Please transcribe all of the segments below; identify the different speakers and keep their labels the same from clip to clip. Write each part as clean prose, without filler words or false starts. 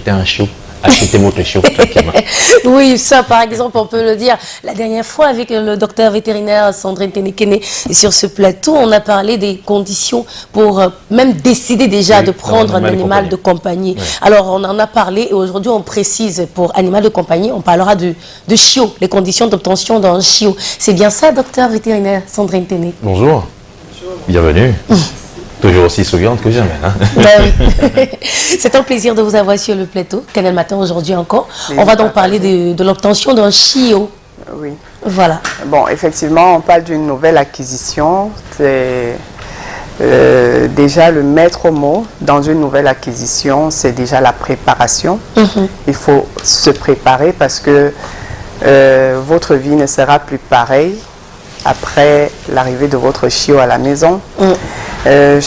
Speaker 1: acheter un chiot. Achetez votre chiot tranquillement.
Speaker 2: Oui, ça par exemple, on peut le dire. La dernière fois, avec le docteur vétérinaire Sandrine Tenekene, sur ce plateau, on a parlé des conditions pour même décider déjà de prendre un animal de compagnie. Oui. Alors, on en a parlé et aujourd'hui, on précise pour animal de compagnie, on parlera de chiot, les conditions d'obtention d'un chiot. C'est bien ça, docteur vétérinaire Sandrine Tenekene?
Speaker 1: Bonjour. Bonjour. Bienvenue. Toujours aussi souriante que jamais. Hein?
Speaker 2: C'est un plaisir de vous avoir sur le plateau, Canal Matin aujourd'hui encore. On va donc parler de l'obtention d'un chiot.
Speaker 3: Oui.
Speaker 2: Voilà.
Speaker 3: Bon, effectivement, on parle d'une nouvelle acquisition. C'est déjà le maître mot dans une nouvelle acquisition, c'est déjà la préparation. Il faut se préparer parce que votre vie ne sera plus pareille après l'arrivée de votre chiot à la maison. J'ai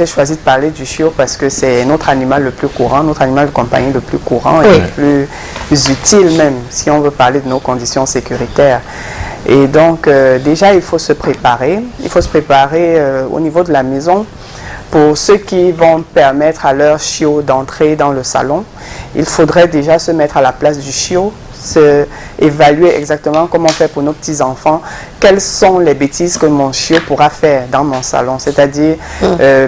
Speaker 3: choisi de parler du chiot parce que c'est notre animal le plus courant, notre animal de compagnie le plus courant et le plus utile même, si on veut parler de nos conditions sécuritaires. Et donc, déjà, il faut se préparer. Il faut se préparer au niveau de la maison. Pour ceux qui vont permettre à leur chiot d'entrer dans le salon, il faudrait déjà se mettre à la place du chiot, évaluer exactement comment on fait pour nos petits-enfants, quelles sont les bêtises que mon chiot pourra faire dans mon salon, c'est-à-dire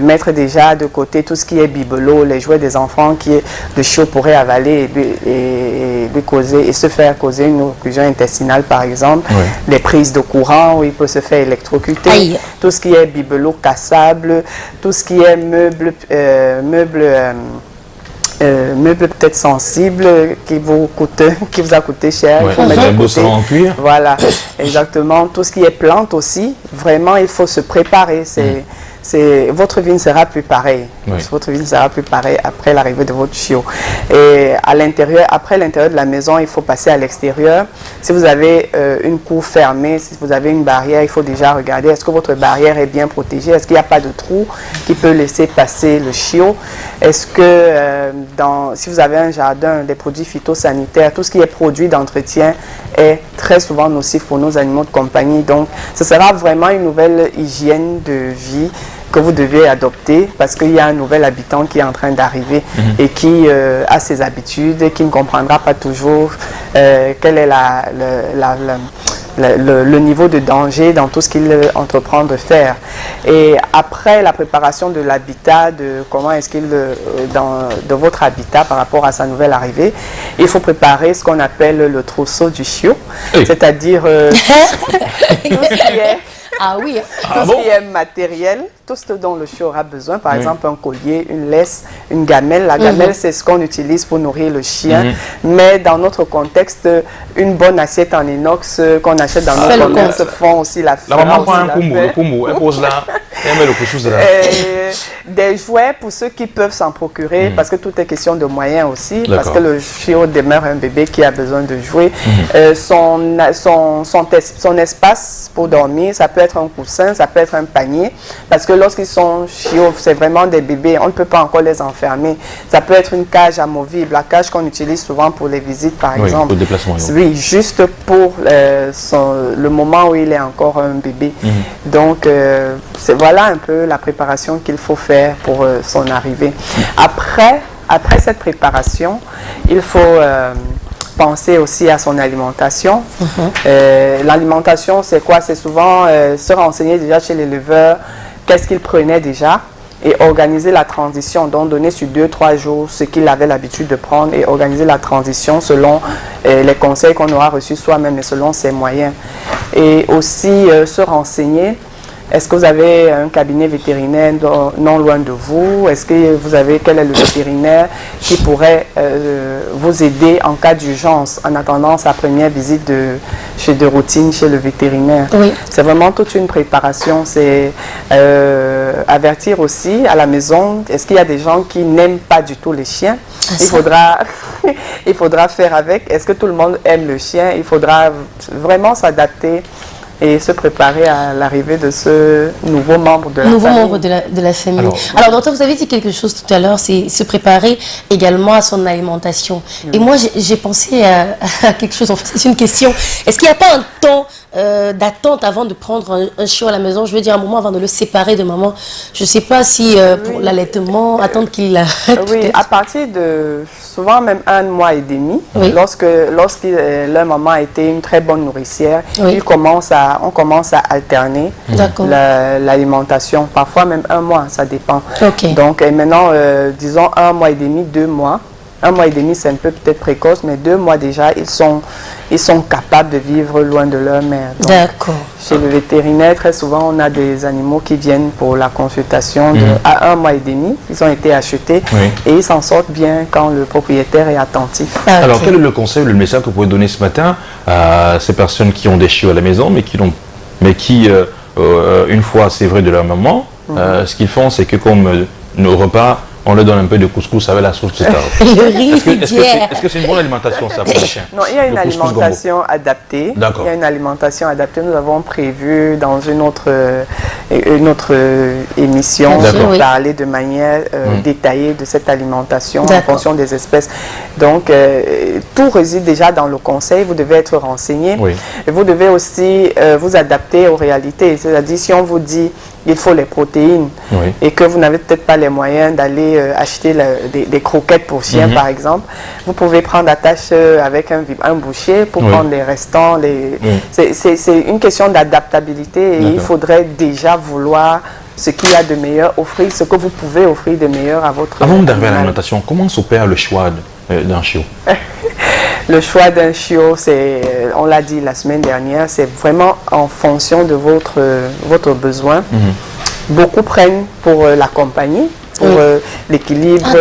Speaker 3: mettre déjà de côté tout ce qui est bibelot, les jouets des enfants que le chiot pourrait avaler et lui causer, et se faire causer une occlusion intestinale par exemple, les prises de courant où il peut se faire électrocuter, tout ce qui est bibelot cassable, tout ce qui est meubles peut-être sensibles qui vous a coûté cher. Il faut mettre de côté.
Speaker 1: En cuir.
Speaker 3: Voilà, exactement. Tout ce qui est plantes aussi, vraiment, il faut se préparer. Votre vie ne sera plus pareille. Votre vie ne sera plus pareille après l'arrivée de votre chiot. Et à l'intérieur, après l'intérieur de la maison, il faut passer à l'extérieur. Si vous avez une cour fermée, si vous avez une barrière, il faut déjà regarder est-ce que votre barrière est bien protégée, est-ce qu'il n'y a pas de trou qui peut laisser passer le chiot. Est-ce que si vous avez un jardin, des produits phytosanitaires, tout ce qui est produit d'entretien est très souvent nocif pour nos animaux de compagnie. Donc, ce sera vraiment une nouvelle hygiène de vie que vous devez adopter parce qu'il y a un nouvel habitant qui est en train d'arriver et qui a ses habitudes et qui ne comprendra pas toujours quel est le niveau de danger dans tout ce qu'il entreprend de faire. Et après la préparation de l'habitat, de comment est-ce qu'il de votre habitat par rapport à sa nouvelle arrivée, il faut préparer ce qu'on appelle le trousseau du chiot, c'est-à-dire tout ce qui est tout ce qui est matériel, tout ce dont le chiot aura besoin, par exemple un collier, une laisse, une gamelle. La gamelle, c'est ce qu'on utilise pour nourrir le chien, mais dans notre contexte, une bonne assiette en inox qu'on achète dans nos commerces font aussi la
Speaker 1: La maman prend un poumou, elle pose là, elle met le couchous là.
Speaker 3: Des jouets pour ceux qui peuvent s'en procurer, parce que tout est question de moyens aussi, parce que le chiot demeure un bébé qui a besoin de jouer. Son espace pour dormir, ça peut être un coussin, ça peut être un panier, parce que lorsqu'ils sont chiots, c'est vraiment des bébés, on ne peut pas encore les enfermer. Ça peut être une cage amovible, la cage qu'on utilise souvent pour les visites par exemple.
Speaker 1: Pour le déplacement.
Speaker 3: Oui, juste pour le moment où il est encore un bébé. Donc, voilà un peu la préparation qu'il faut faire pour son arrivée. Après cette préparation, il faut penser aussi à son alimentation. L'alimentation, c'est quoi? C'est souvent se renseigner déjà chez l'éleveur, qu'est-ce qu'il prenait déjà, et organiser la transition, donc donner sur 2-3 jours ce qu'il avait l'habitude de prendre et organiser la transition selon les conseils qu'on aura reçus soi-même et selon ses moyens. Et aussi se renseigner. Est-ce que vous avez un cabinet vétérinaire non loin de vous? Est-ce que vous avez, quel est le vétérinaire qui pourrait vous aider en cas d'urgence en attendant sa première visite de routine chez le vétérinaire? C'est vraiment toute une préparation. C'est avertir aussi à la maison, est-ce qu'il y a des gens qui n'aiment pas du tout les chiens? Il faudra faire avec. Est-ce que tout le monde aime le chien? Il faudra vraiment s'adapter et se préparer à l'arrivée de ce nouveau membre de la famille.
Speaker 2: De la famille. Alors, docteur, vous avez dit quelque chose tout à l'heure, c'est se préparer également à son alimentation. Et moi, j'ai pensé à quelque chose, en fait, c'est une question. Est-ce qu'il n'y a pas un temps d'attente avant de prendre un chiot à la maison? Je veux dire, un moment avant de le séparer de maman. Je ne sais pas si pour l'allaitement, attendre qu'il
Speaker 3: oui, à partir de souvent même 1 mois et demi,
Speaker 2: oui.
Speaker 3: lorsque leur maman a été une très bonne nourricière,
Speaker 2: oui.
Speaker 3: on commence à alterner l'alimentation. Parfois même 1 mois, ça dépend.
Speaker 2: Okay.
Speaker 3: Donc maintenant, disons 1 mois et demi, 2 mois. 1 mois et demi, c'est un peu peut-être précoce, mais 2 mois déjà, ils sont capables de vivre loin de leur mère.
Speaker 2: D'accord.
Speaker 3: Chez le vétérinaire, très souvent, on a des animaux qui viennent pour la consultation à 1 mois et demi. Ils ont été achetés et ils s'en sortent bien quand le propriétaire est attentif.
Speaker 1: Okay. Alors, quel est le conseil, le message que vous pouvez donner ce matin à ces personnes qui ont des chiots à la maison, mais qui une fois sévrés de leur maman, ce qu'ils font, c'est que comme nos repas, on leur donne un peu de couscous avec la sauce, etc. Est-ce que c'est une bonne alimentation, ça, pour les chiens?
Speaker 3: Non, il y a une alimentation adaptée. Il y a une alimentation adaptée. Nous avons prévu dans une autre émission de parler de manière détaillée de cette alimentation en fonction des espèces. Donc, tout réside déjà dans le conseil. Vous devez être renseigné. Oui. Et vous devez aussi vous adapter aux réalités. C'est-à-dire, si on vous dit il faut les protéines et que vous n'avez peut-être pas les moyens d'aller acheter des croquettes pour chiens, par exemple, vous pouvez prendre attache avec un boucher pour prendre les restants. C'est une question d'adaptabilité et il faudrait déjà vouloir ce qu'il y a de meilleur, offrir ce que vous pouvez offrir de meilleur à votre
Speaker 1: Avant d'arriver à l'alimentation, comment s'opère le choix d'un chiot?
Speaker 3: Le choix d'un chiot, on l'a dit la semaine dernière, c'est vraiment en fonction de votre besoin. Beaucoup prennent pour la compagnie, pour l'équilibre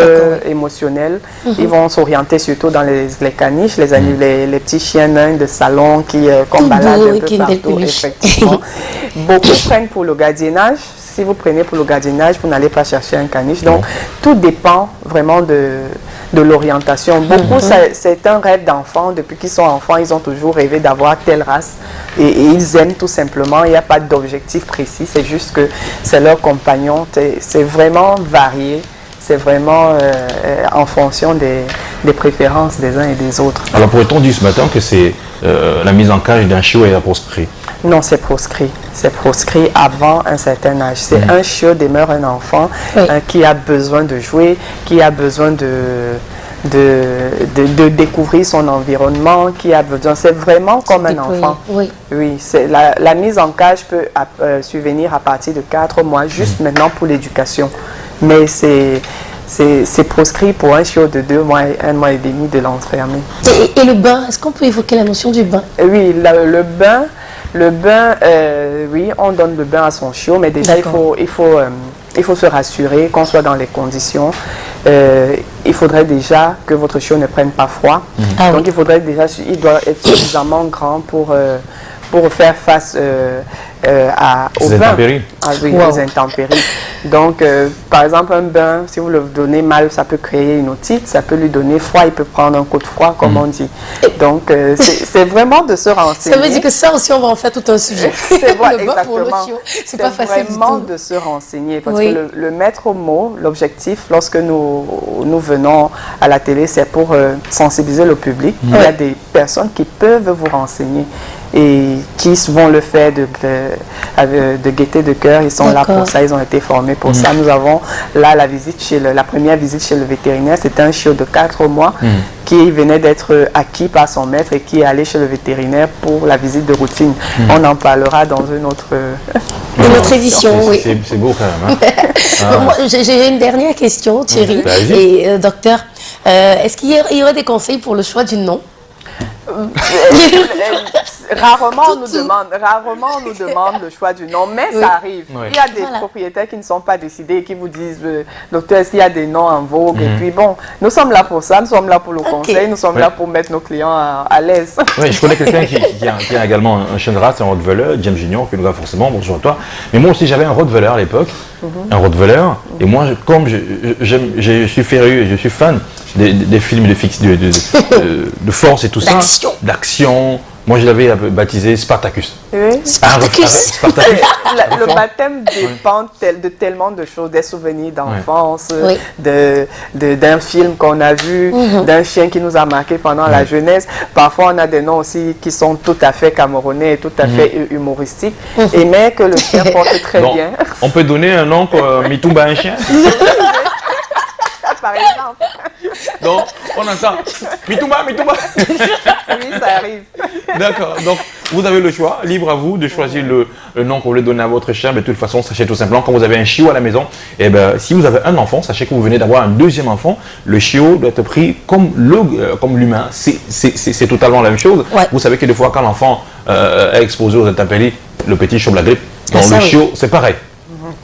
Speaker 3: émotionnel. Ils vont s'orienter surtout dans les caniches, les petits chiens nains de salon qu'on balade un peu partout, effectivement. Beaucoup prennent pour le gardiennage. Si vous prenez pour le gardiennage, vous n'allez pas chercher un caniche. Donc, tout dépend vraiment de l'orientation. Beaucoup, c'est un rêve d'enfant. Depuis qu'ils sont enfants, ils ont toujours rêvé d'avoir telle race. Et ils aiment tout simplement. Il n'y a pas d'objectif précis. C'est juste que c'est leur compagnon. C'est vraiment varié. C'est vraiment en fonction des préférences des uns et des autres.
Speaker 1: Alors, pourrait-on dire ce matin que c'est la mise en cage d'un chiot est proscrit?
Speaker 3: Non, c'est proscrit. C'est proscrit avant un certain âge. C'est un chiot demeure un enfant qui a besoin de jouer, qui a besoin de découvrir son environnement, qui a besoin. C'est vraiment comme un enfant. Oui, la mise en cage peut survenir à partir de 4 mois, juste maintenant pour l'éducation. Mais c'est proscrit pour un chiot de 2 mois, 1 mois et demi de l'enfermer.
Speaker 2: Et le bain, est-ce qu'on peut évoquer la notion du bain?
Speaker 3: Oui, le bain, oui, on donne le bain à son chiot, mais déjà il faut se rassurer qu'on soit dans les conditions. Il faudrait déjà que votre chiot ne prenne pas froid. Donc il doit être suffisamment grand pour faire face aux intempéries. Aux intempéries. Donc, par exemple, un bain, si vous le donnez mal, ça peut créer une otite, ça peut lui donner froid, il peut prendre un coup de froid, comme on dit. Donc, c'est vraiment de se renseigner.
Speaker 2: Ça veut dire que ça aussi, on va en faire tout un sujet.
Speaker 3: C'est pas facile vraiment de se renseigner, parce que le maître mot, l'objectif, lorsque nous venons à la télé, c'est pour sensibiliser le public. Il y a des personnes qui peuvent vous renseigner et qui vont le faire de gaieté de cœur. Ils sont là pour ça, ils ont été formés pour ça. Nous avons là la première visite chez le vétérinaire, c'était un chiot de 4 mois qui venait d'être acquis par son maître et qui est allé chez le vétérinaire pour la visite de routine. On en parlera dans une autre
Speaker 2: édition. Oui.
Speaker 1: C'est beau quand même.
Speaker 2: Moi, j'ai une dernière question, Thierry et docteur. Est-ce qu'il y aurait des conseils pour le choix du nom?
Speaker 3: Rarement on nous demande le choix du nom, mais ça arrive. Il y a des propriétaires qui ne sont pas décidés et qui vous disent docteur, est-ce qu'il y a des noms en vogue? Et puis bon, nous sommes là pour ça, nous sommes là pour le conseil, nous sommes là pour mettre nos clients à l'aise.
Speaker 1: Oui, je connais quelqu'un qui a également un chien de race, un Rottweiler, James Junior, que nous avons forcément, bonjour à toi. Mais moi aussi j'avais un Rottweiler à l'époque, un Rottweiler, et moi comme je suis féru, je suis fan des films de force et tout ça, d'action. Moi, je l'avais baptisé Spartacus.
Speaker 3: Oui.
Speaker 2: Spartacus.
Speaker 1: Spartacus.
Speaker 3: Le baptême dépend de tellement de choses, des souvenirs d'enfance,
Speaker 2: Oui.
Speaker 3: d'un film qu'on a vu, d'un chien qui nous a marqué pendant la jeunesse. Parfois, on a des noms aussi qui sont tout à fait camerounais, tout à fait humoristiques, et mais que le chien porte très
Speaker 1: Donc,
Speaker 3: bien.
Speaker 1: on peut donner un nom comme Mitumba un chien.
Speaker 3: Par exemple.
Speaker 1: Donc, on entend Mitumba, Mitumba.
Speaker 3: Oui, ça arrive.
Speaker 1: D'accord. Donc, vous avez le choix, libre à vous de choisir le nom que vous voulez donner à votre chien. Mais de toute façon, sachez tout simplement, quand vous avez un chiot à la maison, et ben, si vous avez un enfant, sachez que vous venez d'avoir un deuxième enfant. Le chiot doit être pris comme l'humain. C'est totalement la même chose.
Speaker 2: Ouais.
Speaker 1: Vous savez que des fois, quand l'enfant est exposé aux intempéries, le petit chope la grippe. Donc,
Speaker 2: ça,
Speaker 1: le
Speaker 2: oui.
Speaker 1: chiot, c'est pareil.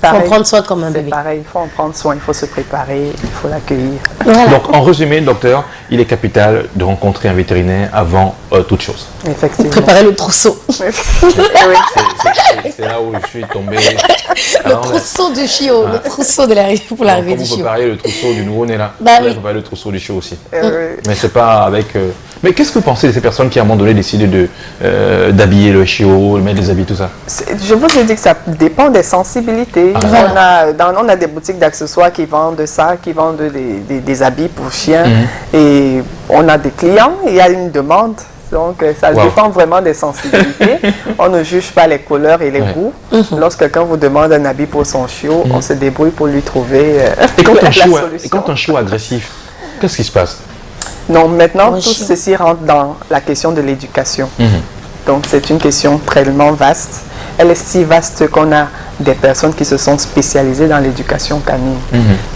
Speaker 2: Il faut en prendre soin comme un
Speaker 3: C'est
Speaker 2: bébé.
Speaker 3: pareil, il faut en prendre soin, il faut se préparer, il faut l'accueillir.
Speaker 2: Voilà.
Speaker 1: Donc, en résumé, docteur, il est capital de rencontrer un vétérinaire avant toute chose.
Speaker 3: Effectivement.
Speaker 2: Préparer le trousseau.
Speaker 3: Oui.
Speaker 1: C'est là où je suis tombé.
Speaker 2: Le trousseau du chiot, le trousseau de l'arrivée pour l'arrivée
Speaker 1: Quand
Speaker 2: du
Speaker 1: vous
Speaker 2: chiot.
Speaker 1: préparez le trousseau du nouveau-né là,
Speaker 2: Bah
Speaker 1: vous
Speaker 2: oui.
Speaker 1: préparez le trousseau du chiot aussi.
Speaker 3: Oui.
Speaker 1: Mais c'est pas avec... Mais qu'est-ce que vous pensez de ces personnes qui à un moment donné décident d'habiller le chiot, de mettre des habits, tout ça?
Speaker 3: Je vous ai dit que ça dépend des sensibilités.
Speaker 2: Voilà.
Speaker 3: On a des boutiques d'accessoires qui vendent ça, qui vendent des habits pour chiens. Et on a des clients, il y a une demande. Donc, ça
Speaker 1: Wow.
Speaker 3: dépend vraiment des sensibilités. On ne juge pas les couleurs et les goûts. Lorsque quelqu'un vous demande un habit pour son chiot, on se débrouille pour lui trouver
Speaker 1: Et quand,
Speaker 3: la
Speaker 1: un chiot,
Speaker 3: solution.
Speaker 1: et quand un chiot agressif, qu'est-ce qui se passe?
Speaker 3: Non, maintenant,
Speaker 2: Moi,
Speaker 3: tout
Speaker 2: je-
Speaker 3: ceci rentre dans la question de l'éducation. Donc, c'est une question tellement vaste. Elle est si vaste qu'on a des personnes qui se sont spécialisées dans l'éducation canine.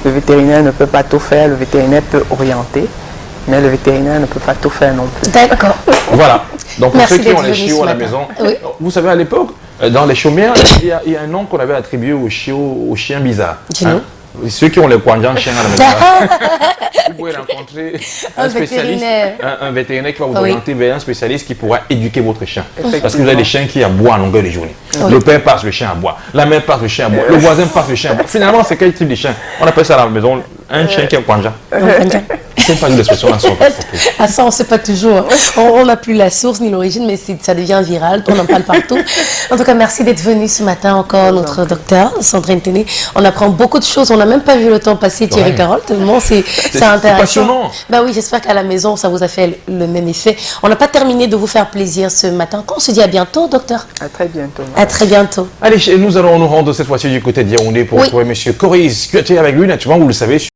Speaker 3: Le vétérinaire ne peut pas tout faire, le vétérinaire peut orienter, mais le vétérinaire ne peut pas tout faire non plus.
Speaker 2: D'accord.
Speaker 1: Voilà. Donc pour
Speaker 2: Merci
Speaker 1: ceux qui
Speaker 2: d'être
Speaker 1: ont les
Speaker 2: venu
Speaker 1: chiots
Speaker 2: ce
Speaker 1: à la
Speaker 2: matin.
Speaker 1: maison,
Speaker 2: Oui.
Speaker 1: vous savez à l'époque, dans les chaumières, il y a un nom qu'on avait attribué aux chiens bizarres.
Speaker 2: Dis-nous.
Speaker 1: Ceux qui ont les kwanjans chiens à la maison. Vous pouvez rencontrer
Speaker 2: Un
Speaker 1: un spécialiste,
Speaker 2: vétérinaire.
Speaker 1: un vétérinaire qui va vous
Speaker 2: Oui.
Speaker 1: orienter vers un spécialiste qui pourra éduquer votre chien.
Speaker 3: Effectivement.
Speaker 1: Parce que vous avez des chiens qui aboient à longueur de journée.
Speaker 2: Oui.
Speaker 1: Le père passe, le chien aboie. La mère passe, le chien aboie. Le voisin passe, le chien aboie. Finalement, c'est quel type de chien? On appelle ça à la maison un chien qui est kwanjan. C'est pas une expression à sorte.
Speaker 2: Ah ça, on ne sait pas toujours. On n'a plus la source ni l'origine, mais ça devient viral. On en parle partout. En tout cas, merci d'être venu ce matin encore, notre docteur, Sandrine Téné. On apprend beaucoup de choses. On n'a même pas vu le temps passer, Thierry
Speaker 1: Ouais.
Speaker 2: Carole, tellement c'est intéressant.
Speaker 1: passionnant.
Speaker 2: Bah oui, j'espère qu'à la maison, ça vous a fait le même effet. On n'a pas terminé de vous faire plaisir ce matin. On se dit à bientôt, docteur.
Speaker 3: À très bientôt.
Speaker 2: À très bientôt.
Speaker 1: Allez, nous allons nous rendre cette fois-ci du côté de Yaoundé pour
Speaker 2: Oui.
Speaker 1: retrouver M. Coris, qui était avec lui, naturellement, vous le savez,